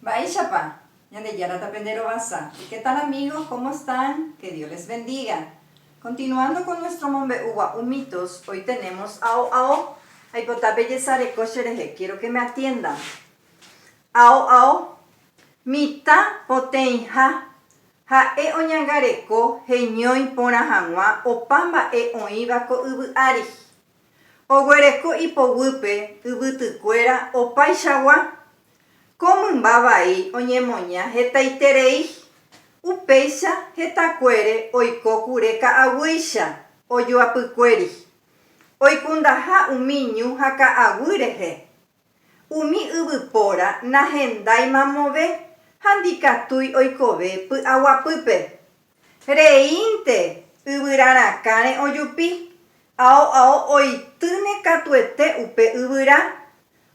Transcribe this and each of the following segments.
Baishapa, Yandeyara Tapendero Basa. ¿Qué tal amigos? ¿Cómo están? Que Dios les bendiga. Continuando con nuestro Mombe Uwa Umitos, hoy tenemos Ao Ao. Aipotape Yesare Koshereje. Quiero que me atiendan. Ao Ao. Mita Potenja. Ha e oñangareko heñoi pora hangua opamba e oivako ubu ari. Oguereko ipogupe ubutukuera opaixagua. Komumbavai oñemoña hetaiterei. Upeixa hetakuere oikokureka aguisha oyoapykueri. Oikundaha umiñu haka aguirehe. Umi yvypóra nahendai mamove handikatúi oikove py'aguapýpe. Reínte yvyrarakãre ojupi. Ao oitýne katuete upe yvyra.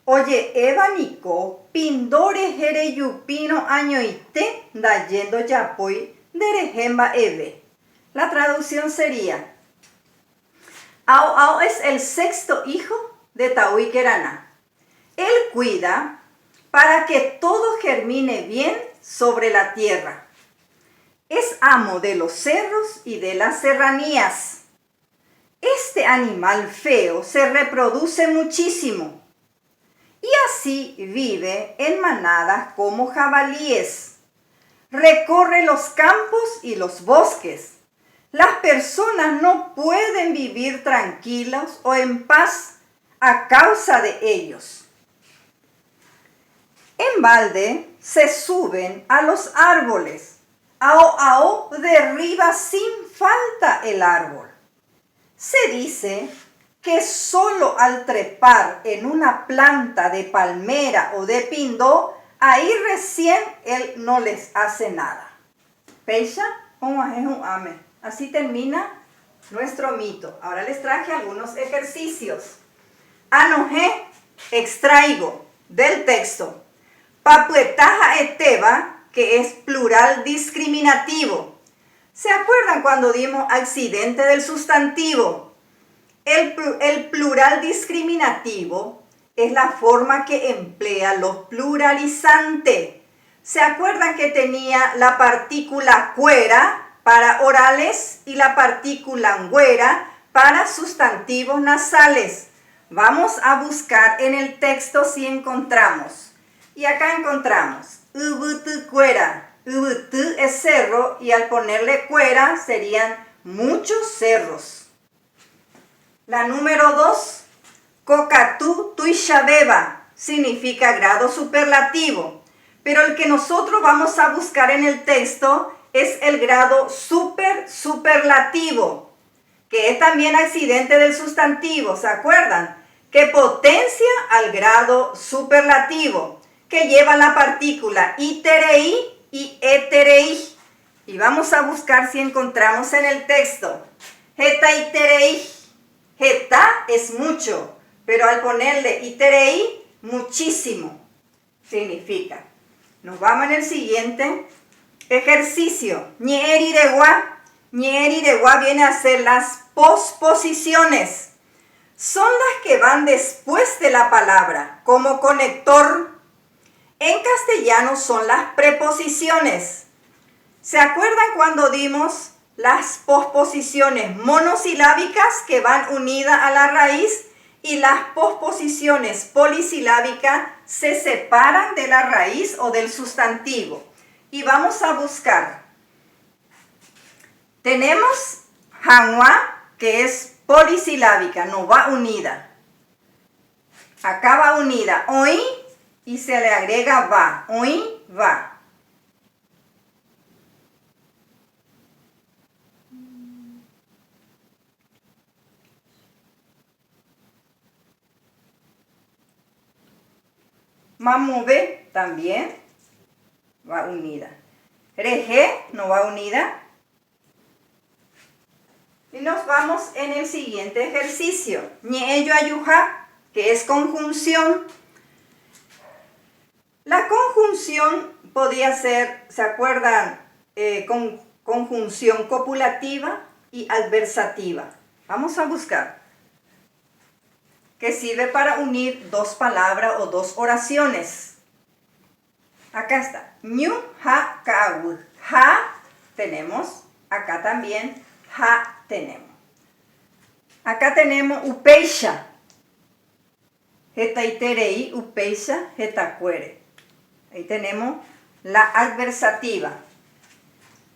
Oje'évaniko pindórehe rejupírõ añoite ndaje ndojapói nderehe mba'eve. La traducción sería: Ao es el sexto hijo de Taui Keraná. Él cuida para que todo germine bien sobre la tierra. Es amo de los cerros y de las serranías. Este animal feo se reproduce muchísimo y así vive en manadas como jabalíes. Recorre los campos y los bosques. Las personas no pueden vivir tranquilos o en paz a causa de ellos. En balde se suben a los árboles. Ao derriba sin falta el árbol. Se dice que solo al trepar en una planta de palmera o de pindó, ahí recién él no les hace nada. Peisha, amén. Así termina nuestro mito. Ahora les traje algunos ejercicios. Anoje, extraigo del texto. Papuetaja eteba, que es plural discriminativo. ¿Se acuerdan cuando dimos accidente del sustantivo? El plural discriminativo es la forma que emplea los pluralizantes. ¿Se acuerdan que tenía la partícula cuera para orales y la partícula ngüera para sustantivos nasales? Vamos a buscar en el texto si encontramos. Y acá encontramos ubutucuera. Ubutu es cerro y al ponerle cuera serían muchos cerros. La número 2, Kokatú tuishabeba, significa grado superlativo. Pero el que nosotros vamos a buscar en el texto es el grado superlativo, que es también accidente del sustantivo. ¿Se acuerdan? Que potencia al grado superlativo, que lleva la partícula iterei y eterei. Y vamos a buscar si encontramos en el texto. Hetaiterei. Heta es mucho, pero al ponerle iterei, muchísimo significa. Nos vamos en el siguiente ejercicio. Ñeeriregua. Ñeeriregua viene a ser las posposiciones. Son las que van después de la palabra, como conector. En castellano son las preposiciones. ¿Se acuerdan cuando dimos las posposiciones monosilábicas que van unidas a la raíz y las posposiciones polisilábicas se separan de la raíz o del sustantivo? Y vamos a buscar. Tenemos hangua, que es polisilábica, no va unida. Acá va unida oí y se le agrega va. Oí, va. Mamove también va unida. Reje no va unida. Y nos vamos en el siguiente ejercicio. Ñeello ayuja, que es conjunción. La conjunción podía ser, ¿se acuerdan? Con conjunción copulativa y adversativa. Vamos a buscar. Que sirve para unir dos palabras o dos oraciones. Acá está. Ñu, ja, kau. Ja tenemos. Acá también. Ja tenemos. Acá tenemos upeisha. Jeta iterei, upeisha, jeta cuere. Ahí tenemos la adversativa.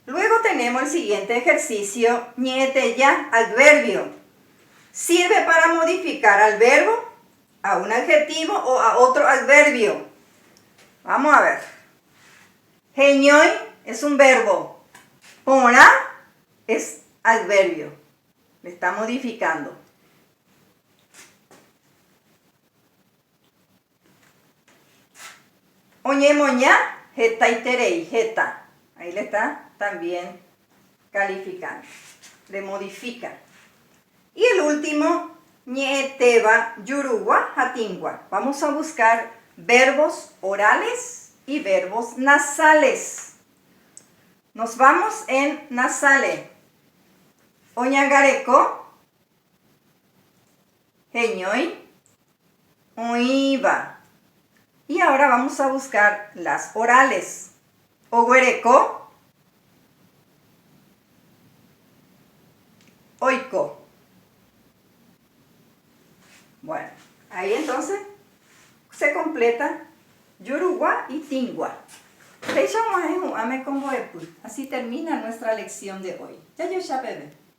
Luego tenemos el siguiente ejercicio, ñete ya, adverbio. Sirve para modificar al verbo, a un adjetivo o a otro adverbio. Vamos a ver. Heñoy es un verbo. Pora es adverbio. Le está modificando. Oñemoña, jeta iterei, jeta. Ahí le está también calificando. Le modifica. Y el último, ñeteba, yurugua, jatingua. Vamos a buscar verbos orales y verbos nasales. Nos vamos en nasale. Oñagareco, heñoy, oiba. Y ahora vamos a buscar las orales. Oguereco, oiko. Bueno, ahí entonces se completa yurugua y tingua. Así termina nuestra lección de hoy. Ya yo ya bebé.